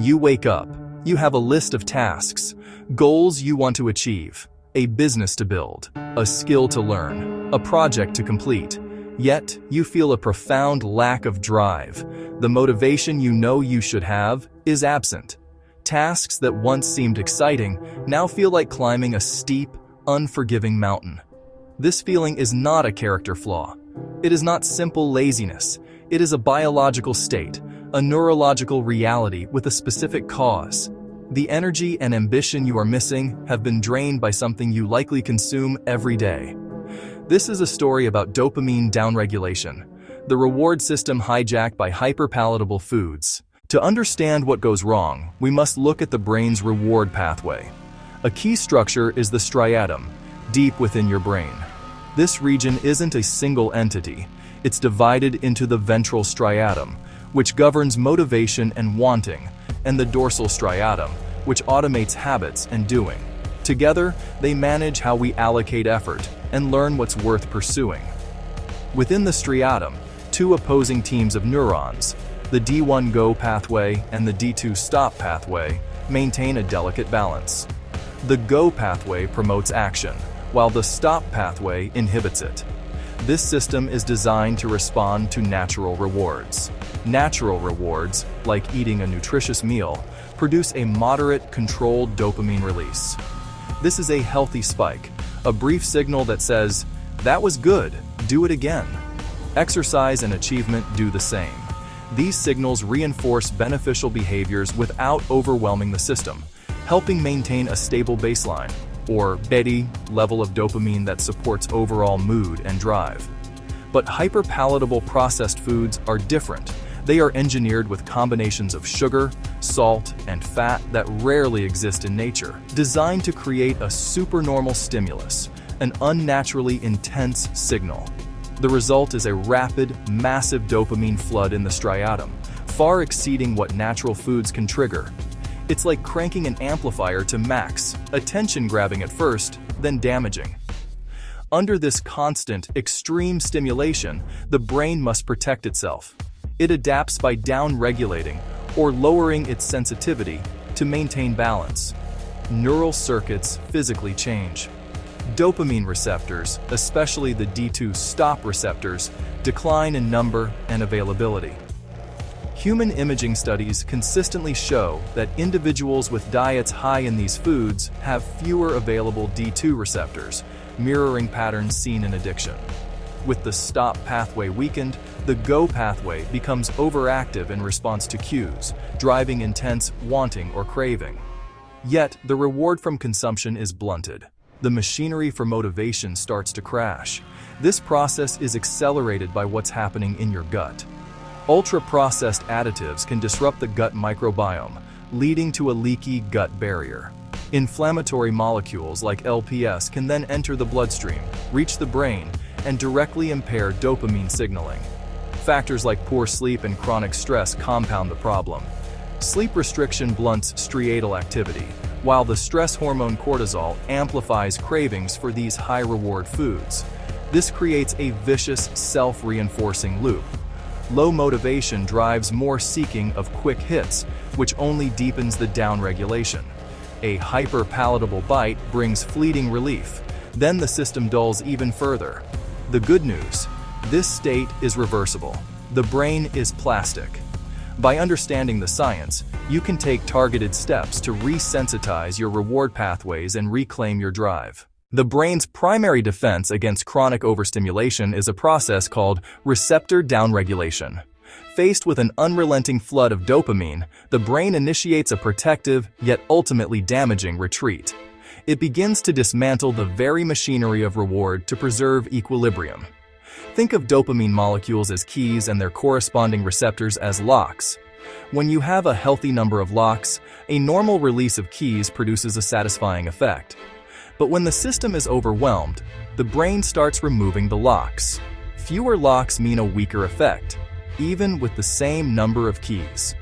You wake up. You have a list of tasks, goals you want to achieve, a business to build, a skill to learn, a project to complete. Yet, you feel a profound lack of drive. The motivation you know you should have is absent. Tasks that once seemed exciting now feel like climbing a steep, unforgiving mountain. This feeling is not a character flaw. It is not simple laziness. It is a biological state, a neurological reality with a specific cause. The energy and ambition you are missing have been drained by something you likely consume every day. This is a story about dopamine downregulation, the reward system hijacked by hyperpalatable foods. To understand what goes wrong, we must look at the brain's reward pathway. A key structure is the striatum, deep within your brain. This region isn't a single entity. It's divided into the ventral striatum, which governs motivation and wanting, and the dorsal striatum, which automates habits and doing. Together, they manage how we allocate effort and learn what's worth pursuing. Within the striatum, two opposing teams of neurons, the D1 go pathway and the D2 stop pathway, maintain a delicate balance. The go pathway promotes action, while the stop pathway inhibits it. This system is designed to respond to natural rewards. Natural rewards, like eating a nutritious meal, produce a moderate, controlled dopamine release. This is a healthy spike, a brief signal that says, "That was good, do it again." Exercise and achievement do the same. These signals reinforce beneficial behaviors without overwhelming the system, helping maintain a stable baseline, or steady level of dopamine that supports overall mood and drive. But hyperpalatable processed foods are different. They are engineered with combinations of sugar, salt, and fat that rarely exist in nature, designed to create a supernormal stimulus, an unnaturally intense signal. The result is a rapid, massive dopamine flood in the striatum, far exceeding what natural foods can trigger. It's like cranking an amplifier to max, attention-grabbing at first, then damaging. Under this constant, extreme stimulation, the brain must protect itself. It adapts by down-regulating or lowering its sensitivity to maintain balance. Neural circuits physically change. Dopamine receptors, especially the D2 stop receptors, decline in number and availability. Human imaging studies consistently show that individuals with diets high in these foods have fewer available D2 receptors, mirroring patterns seen in addiction. With the stop pathway weakened, the go pathway becomes overactive in response to cues, driving intense wanting or craving. Yet, the reward from consumption is blunted. The machinery for motivation starts to crash. This process is accelerated by what's happening in your gut. Ultra-processed additives can disrupt the gut microbiome, leading to a leaky gut barrier. Inflammatory molecules like LPS can then enter the bloodstream, reach the brain, and directly impair dopamine signaling. Factors like poor sleep and chronic stress compound the problem. Sleep restriction blunts striatal activity, while the stress hormone cortisol amplifies cravings for these high-reward foods. This creates a vicious, self-reinforcing loop. Low motivation drives more seeking of quick hits, which only deepens the downregulation. A hyperpalatable bite brings fleeting relief. Then the system dulls even further. The good news: this state is reversible. The brain is plastic. By understanding the science, you can take targeted steps to resensitize your reward pathways and reclaim your drive. The brain's primary defense against chronic overstimulation is a process called receptor downregulation. Faced with an unrelenting flood of dopamine, the brain initiates a protective, yet ultimately damaging retreat. It begins to dismantle the very machinery of reward to preserve equilibrium. Think of dopamine molecules as keys and their corresponding receptors as locks. When you have a healthy number of locks, a normal release of keys produces a satisfying effect. But when the system is overwhelmed, the brain starts removing the locks. Fewer locks mean a weaker effect, even with the same number of keys.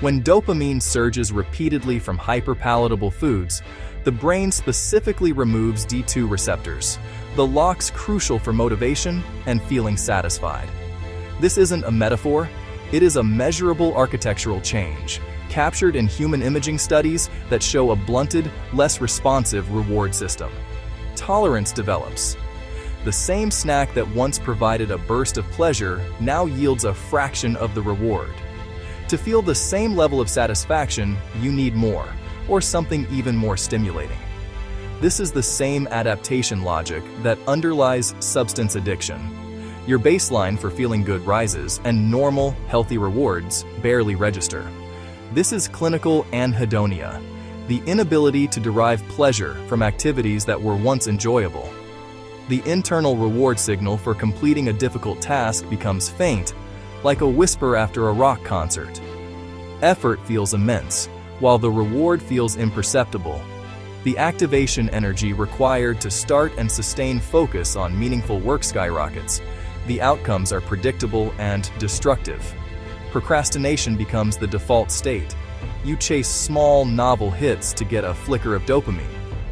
When dopamine surges repeatedly from hyperpalatable foods, the brain specifically removes D2 receptors, the locks crucial for motivation and feeling satisfied. This isn't a metaphor, it is a measurable architectural change. captured in human imaging studies that show a blunted, less responsive reward system. Tolerance develops. The same snack that once provided a burst of pleasure now yields a fraction of the reward. To feel the same level of satisfaction, you need more, or something even more stimulating. This is the same adaptation logic that underlies substance addiction. Your baseline for feeling good rises, and normal, healthy rewards barely register. This is clinical anhedonia, the inability to derive pleasure from activities that were once enjoyable. The internal reward signal for completing a difficult task becomes faint, like a whisper after a rock concert. Effort feels immense, while the reward feels imperceptible. The activation energy required to start and sustain focus on meaningful work skyrockets. The outcomes are predictable and destructive. Procrastination becomes the default state. You chase small, novel hits to get a flicker of dopamine,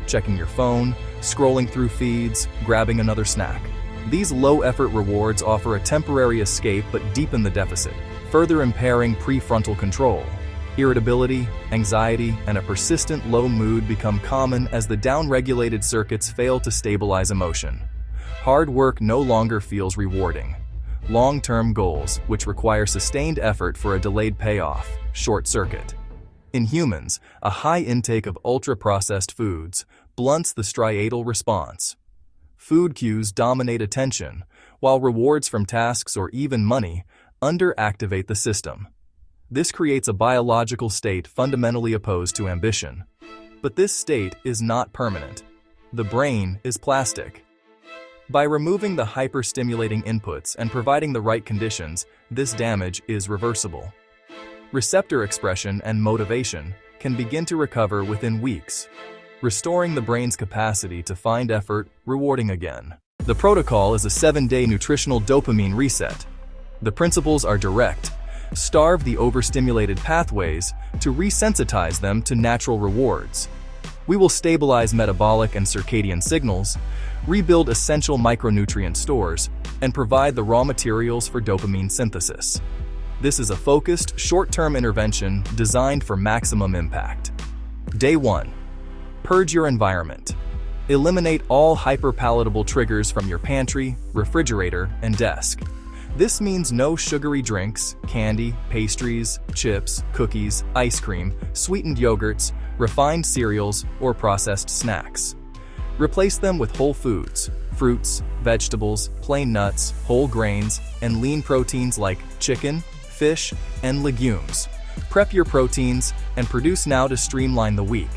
checking your phone, scrolling through feeds, grabbing another snack. These low-effort rewards offer a temporary escape but deepen the deficit, further impairing prefrontal control. Irritability, anxiety, and a persistent low mood become common as the downregulated circuits fail to stabilize emotion. Hard work no longer feels rewarding. Long-term goals, which require sustained effort for a delayed payoff, short-circuit. In humans, a high intake of ultra-processed foods blunts the striatal response. Food cues dominate attention, while rewards from tasks or even money underactivate the system. This creates a biological state fundamentally opposed to ambition. But this state is not permanent. The brain is plastic. By removing the hyper-stimulating inputs and providing the right conditions, this damage is reversible. Receptor expression and motivation can begin to recover within weeks, restoring the brain's capacity to find effort rewarding again. The protocol is a 7-day nutritional dopamine reset. The principles are direct. Starve the overstimulated pathways to resensitize them to natural rewards. We will stabilize metabolic and circadian signals, rebuild essential micronutrient stores, and provide the raw materials for dopamine synthesis. This is a focused, short-term intervention designed for maximum impact. Day 1. Purge your environment. Eliminate all hyperpalatable triggers from your pantry, refrigerator, and desk. This means no sugary drinks, candy, pastries, chips, cookies, ice cream, sweetened yogurts, refined cereals, or processed snacks. Replace them with whole foods, fruits, vegetables, plain nuts, whole grains, and lean proteins like chicken, fish, and legumes. Prep your proteins and produce now to streamline the week.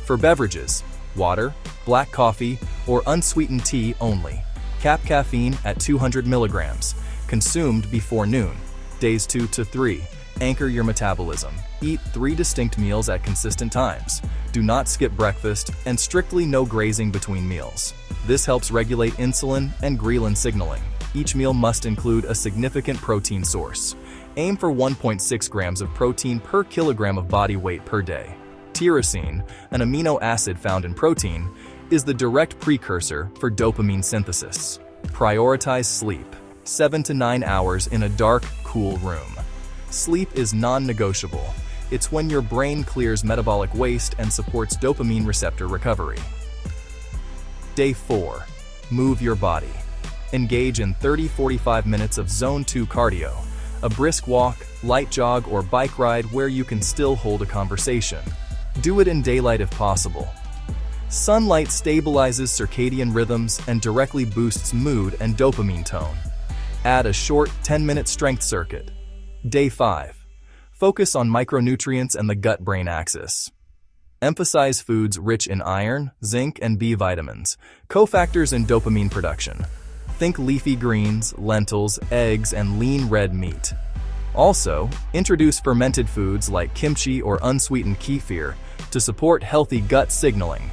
For beverages, water, black coffee, or unsweetened tea only. Cap caffeine at 200 milligrams. Consumed before noon. Days 2 to 3. Anchor your metabolism. Eat 3 distinct meals at consistent times. Do not skip breakfast, and strictly no grazing between meals. This helps regulate insulin and ghrelin signaling. Each meal must include a significant protein source. Aim for 1.6 grams of protein per kilogram of body weight per day. Tyrosine, an amino acid found in protein, is the direct precursor for dopamine synthesis. Prioritize sleep. 7 to 9 hours in a dark, cool room. Sleep is non-negotiable. It's when your brain clears metabolic waste and supports dopamine receptor recovery. Day 4. Move your body. Engage in 30-45 minutes of Zone 2 cardio, a brisk walk, light jog, or bike ride where you can still hold a conversation. Do it in daylight if possible. Sunlight stabilizes circadian rhythms and directly boosts mood and dopamine tone. Add a short 10-minute strength circuit. Day 5. Focus on micronutrients and the gut-brain axis. Emphasize foods rich in iron, zinc, and B vitamins, cofactors in dopamine production. Think leafy greens, lentils, eggs, and lean red meat. Also, introduce fermented foods like kimchi or unsweetened kefir to support healthy gut signaling.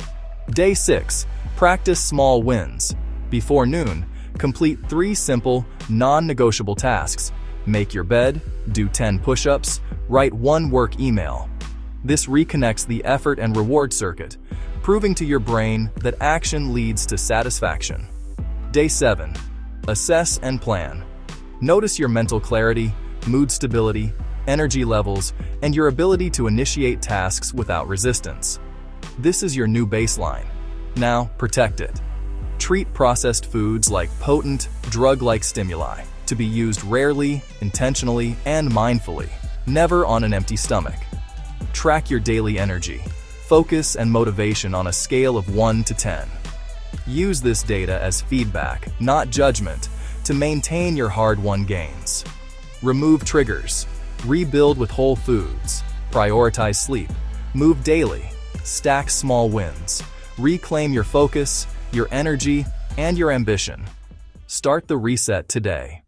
Day 6. Practice small wins. Before noon, complete 3 simple, non-negotiable tasks. Make your bed, do 10 push-ups, write 1 work email. This reconnects the effort and reward circuit, proving to your brain that action leads to satisfaction. Day 7. Assess and plan. Notice your mental clarity, mood stability, energy levels, and your ability to initiate tasks without resistance. This is your new baseline. Now, protect it. Treat processed foods like potent, drug-like stimuli, to be used rarely, intentionally, and mindfully, never on an empty stomach. Track your daily energy, focus, and motivation on a scale of 1 to 10. Use this data as feedback, not judgment, to maintain your hard-won gains. Remove triggers, rebuild with whole foods, prioritize sleep, move daily, stack small wins, reclaim your focus, your energy, and your ambition. Start the reset today.